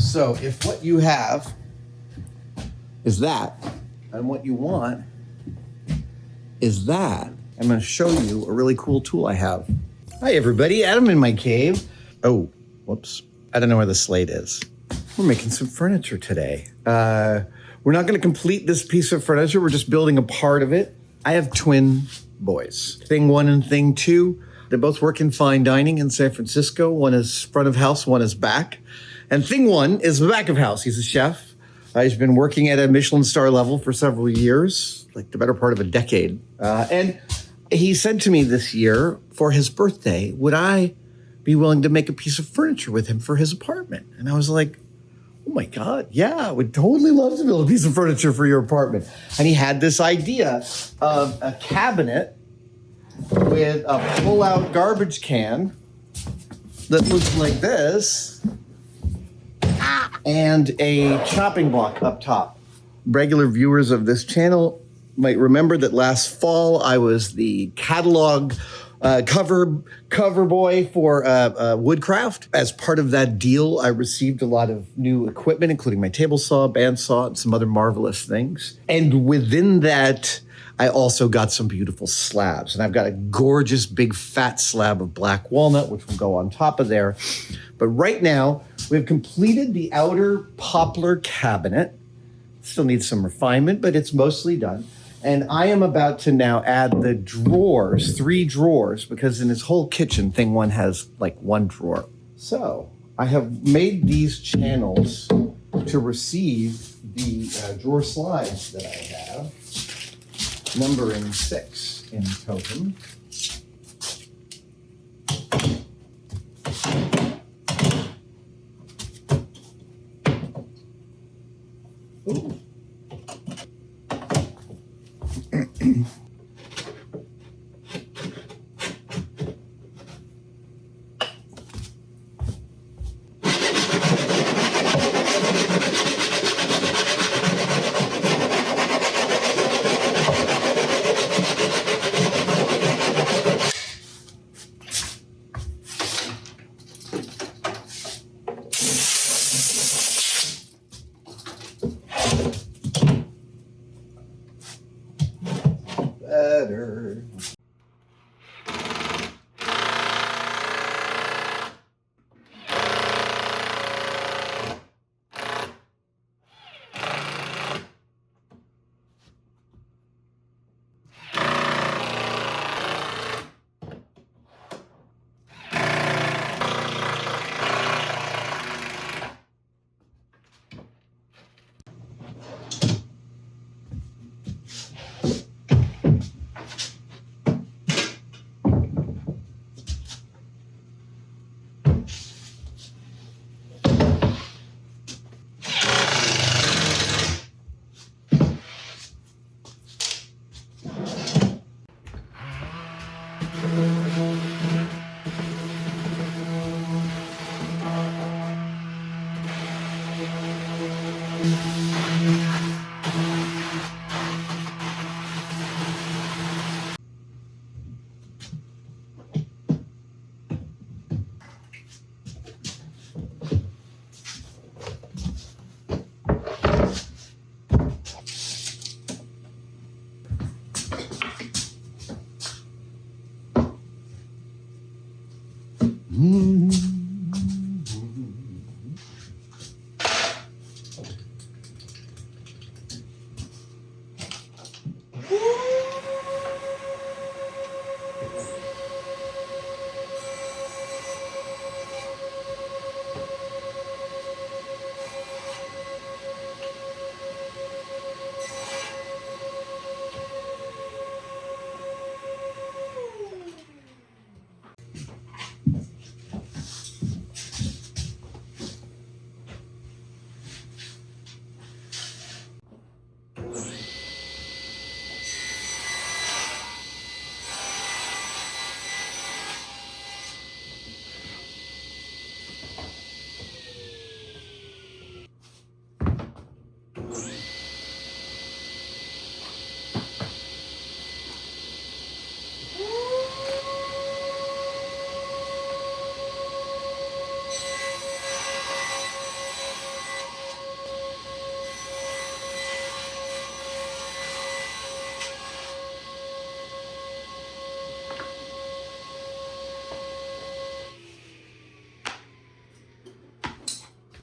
So if what you have is that, and what you want is that, I'm going to show you a really cool tool I have. Hi, everybody. Adam in my cave. Oh, whoops. I don't know where the slate is. We're making some furniture today. We're not going to complete this piece of furniture. We're just building a part of it. I have twin boys, Thing 1 and Thing 2. They both work in fine dining in San Francisco. One is front of house, one is back. And Thing 1 is the back of house. He's a chef. He's been working at a Michelin star level for several years, like the better part of a decade. And he said to me this year, for his birthday, would I be willing to make a piece of furniture with him for his apartment? And I was like, oh my God, yeah, I would totally love to build a piece of furniture for your apartment. And he had this idea of a cabinet with a pull-out garbage can that looks like this and a chopping block up top. Regular viewers of this channel might remember that last fall I was the catalog cover boy for Woodcraft. As part of that deal, I received a lot of new equipment, including my table saw, bandsaw, and some other marvelous things. And within that, I also got some beautiful slabs. And I've got a gorgeous big fat slab of black walnut, which will go on top of there. But right now, we've completed the outer poplar cabinet. Still needs some refinement, but it's mostly done. And I am about to now add the drawers, 3 drawers, because in his whole kitchen, Thing 1 has like 1 drawer. So I have made these channels to receive the drawer slides that I have, numbering 6 in total. Ooh. Better.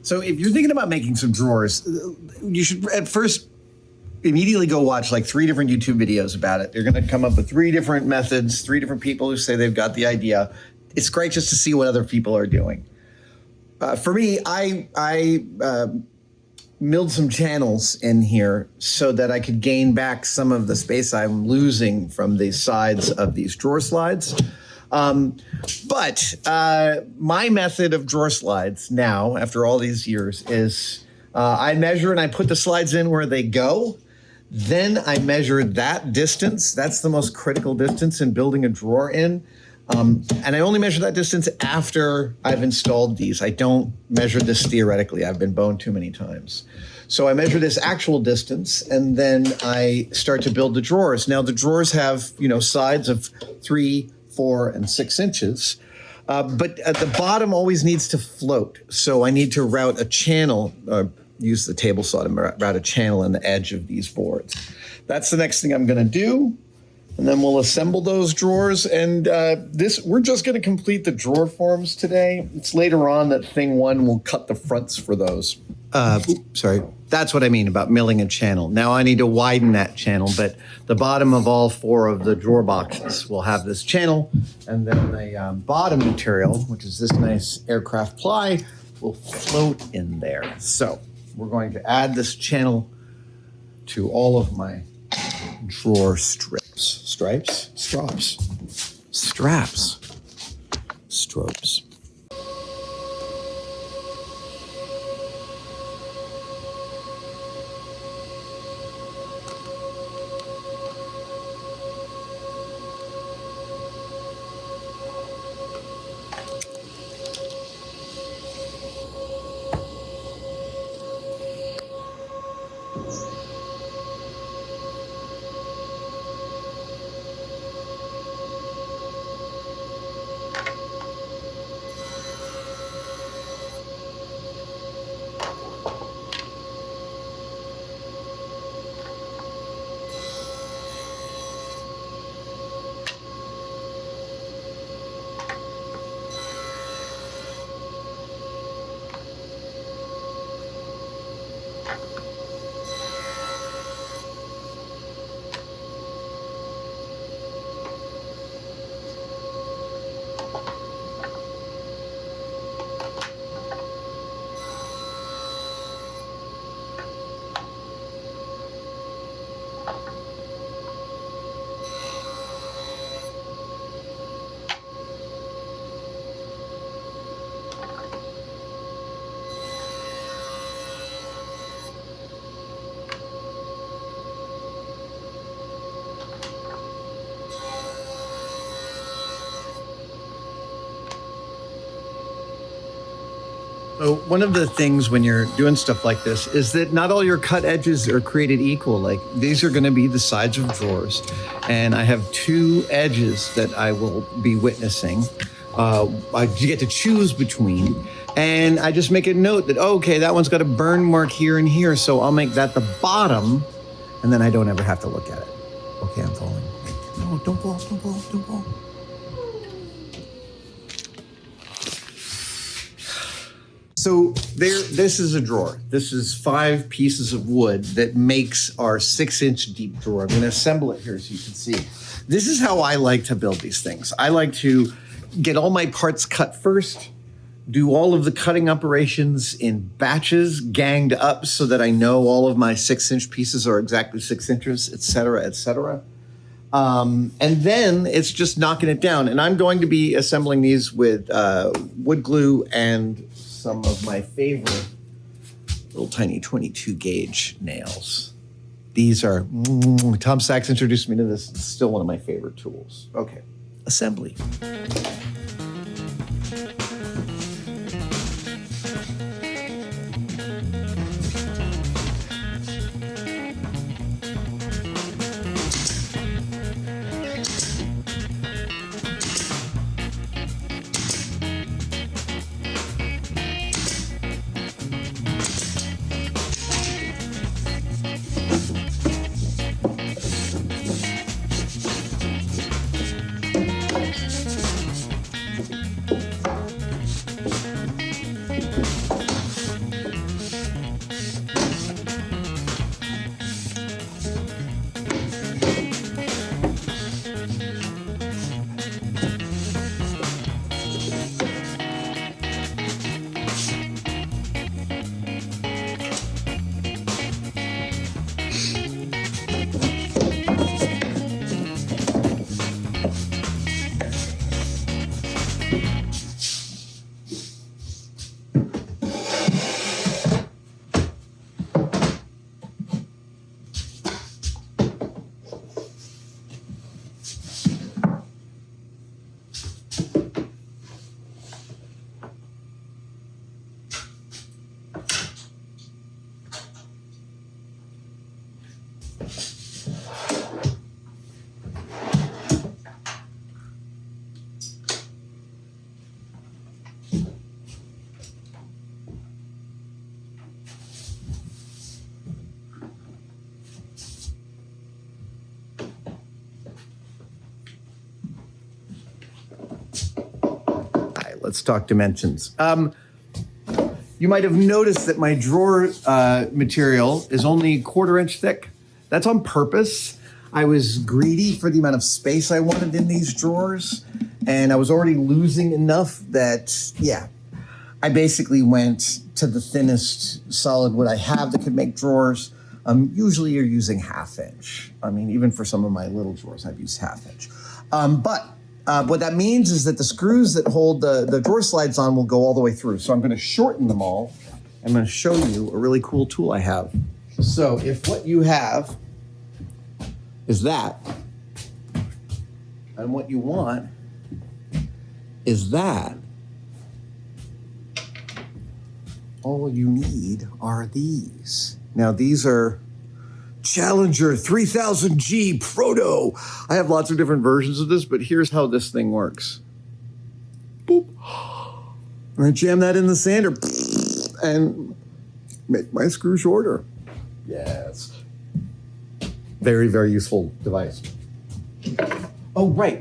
So if you're thinking about making some drawers, you should at first immediately go watch like 3 different YouTube videos about it. They're going to come up with 3 different methods, 3 different people who say they've got the idea. It's great just to see what other people are doing. For me, I milled some channels in here so that I could gain back some of the space I'm losing from the sides of these drawer slides. But my method of drawer slides now, after all these years, is I measure and I put the slides in where they go. Then I measure that distance. That's the most critical distance in building a drawer in. And I only measure that distance after I've installed these. I don't measure this theoretically. I've been boned too many times. So I measure this actual distance, and then I start to build the drawers. Now the drawers have, sides of 3, 4, and 6 inches. But at the bottom always needs to float. So I need to route a channel, use the table saw to route a channel in the edge of these boards. That's the next thing I'm going to do. And then we'll assemble those drawers. And we're just going to complete the drawer forms today. It's later on that thing 1 will cut the fronts for those. Sorry. That's what I mean about milling a channel. Now I need to widen that channel, but the bottom of all 4 of the drawer boxes will have this channel. And then the bottom material, which is this nice aircraft ply, will float in there. So we're going to add this channel to all of my drawer straps. So one of the things when you're doing stuff like this is that not all your cut edges are created equal. Like these are going to be the sides of drawers, and I have 2 edges that I will be witnessing. I get to choose between, and I just make a note that, okay, that one's got a burn mark here and here, so I'll make that the bottom, and then I don't ever have to look at it. Okay, I'm falling. No, don't fall. So this is a drawer. This is 5 pieces of wood that makes our 6-inch deep drawer. I'm going to assemble it here so you can see. This is how I like to build these things. I like to get all my parts cut first, do all of the cutting operations in batches, ganged up so that I know all of my 6-inch pieces are exactly 6 inches, et cetera, et cetera. And then it's just knocking it down. And I'm going to be assembling these with wood glue and some of my favorite little tiny 22 gauge nails. These are, Tom Sachs introduced me to this. It's still one of my favorite tools. Okay, assembly. let's talk dimensions. You might have noticed that my drawer material is only a 1/4 inch thick. That's on purpose. I was greedy for the amount of space I wanted in these drawers, and I was already losing enough that, yeah, I basically went to the thinnest solid wood I have that could make drawers. Usually you're using 1/2 inch. I mean, even for some of my little drawers, I've used 1/2 inch. But what that means is that the screws that hold the drawer slides on will go all the way through. So I'm going to shorten them all. I'm going to show you a really cool tool I have. So if what you have is that, and what you want is that, all you need are these. Now these are Challenger 3000G Proto. I have lots of different versions of this, but here's how this thing works. Boop. And I jam that in the sander and make my screw shorter. Yes. Very, very useful device. Oh, right.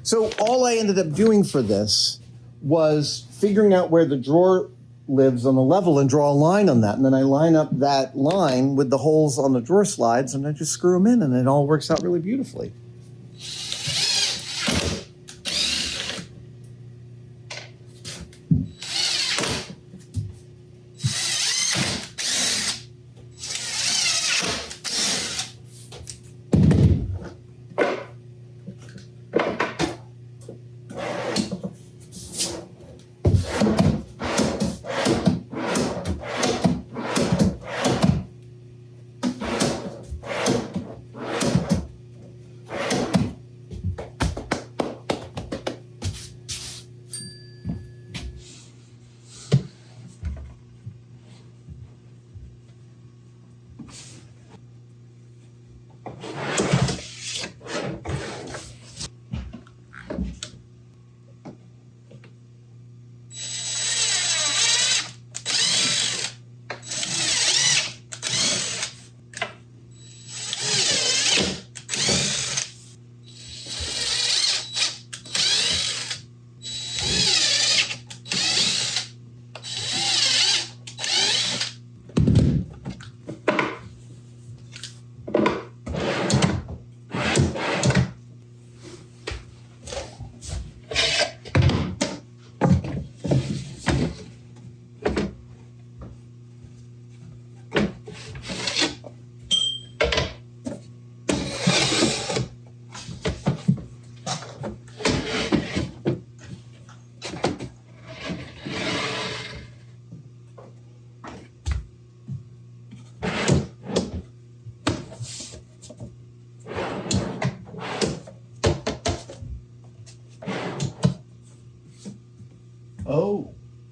So all I ended up doing for this was figuring out where the drawer lives on the level and draw a line on that. And then I line up that line with the holes on the drawer slides and I just screw them in and it all works out really beautifully.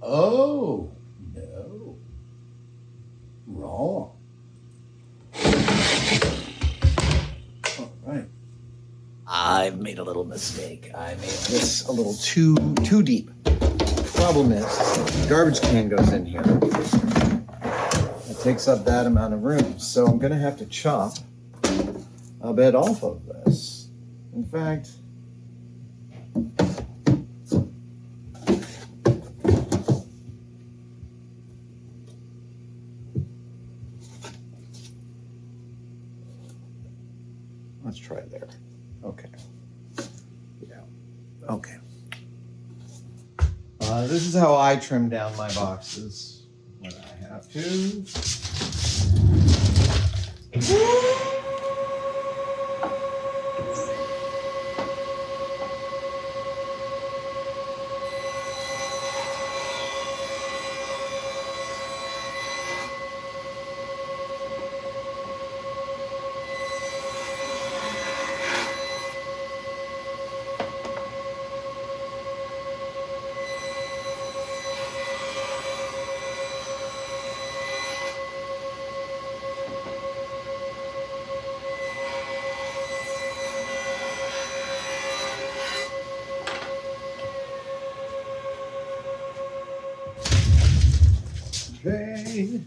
Oh, no. Wrong. All right. I've made a little mistake. I made this a little too deep. Problem is, the garbage can goes in here. It takes up that amount of room. So I'm gonna have to chop a bit off of this. In fact, let's try there. Okay. Yeah. Okay. This is how I trim down my boxes when I have to. Okay.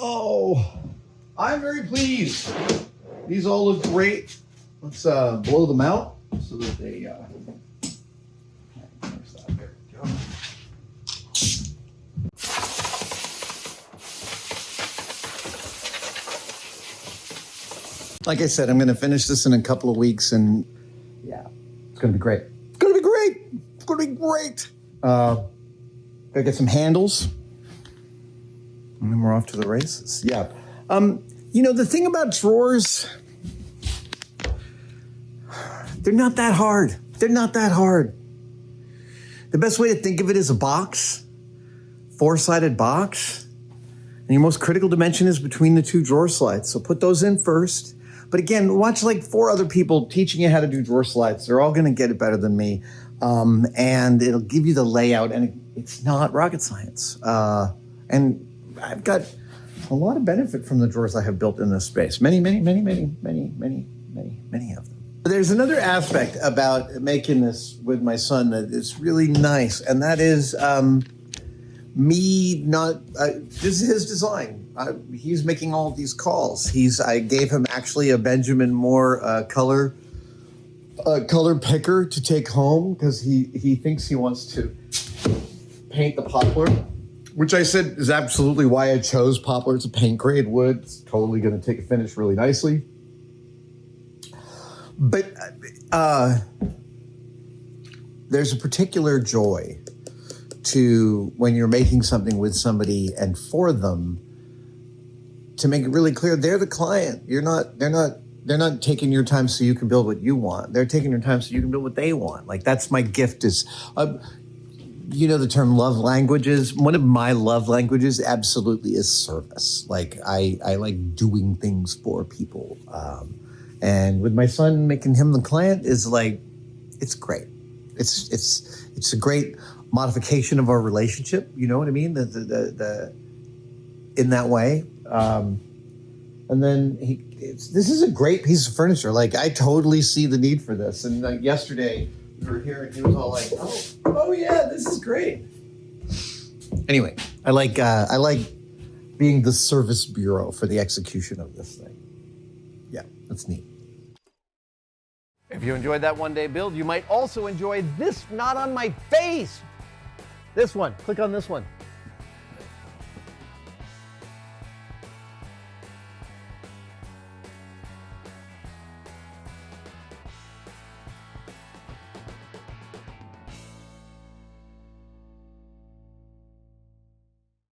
Oh, I'm very pleased. These all look great. Let's blow them out so that they, there's that. There we go. Like I said, I'm going to finish this in a couple of weeks, and yeah, it's going to be great. It's going to be great. It's going to be great. Gotta get some handles, and then we're off to the races. Yeah. You know, the thing about drawers, they're not that hard. They're not that hard. The best way to think of it is a box, four-sided box, and your most critical dimension is between the two drawer slides. So put those in first. But again, watch like 4 other people teaching you how to do drawer slides. They're all gonna get it better than me. And it'll give you the layout, and it's not rocket science. And I've got a lot of benefit from the drawers I have built in this space. Many of them. There's another aspect about making this with my son that is really nice, and that is me not, this is his design. He's making all of these calls. I gave him actually a Benjamin Moore color picker to take home because he thinks he wants to paint the poplar, which I said is absolutely why I chose poplar. It's a paint grade wood. It's totally going to take a finish really nicely. But there's a particular joy to when you're making something with somebody and for them, to make it really clear they're the client. They're not taking your time so you can build what you want. They're taking your time so you can build what they want. Like that's my gift is, you know the term love languages? One of my love languages absolutely is service. Like I like doing things for people. And with my son, making him the client is like, it's great. It's a great modification of our relationship. You know what I mean? In that way. And then this is a great piece of furniture. Like I totally see the need for this. And like yesterday we were here and he was all like, oh yeah, this is great. Anyway, I like being the service bureau for the execution of this thing. Yeah, that's neat. If you enjoyed that one-day build, you might also enjoy this, not on my face. This one, click on this one.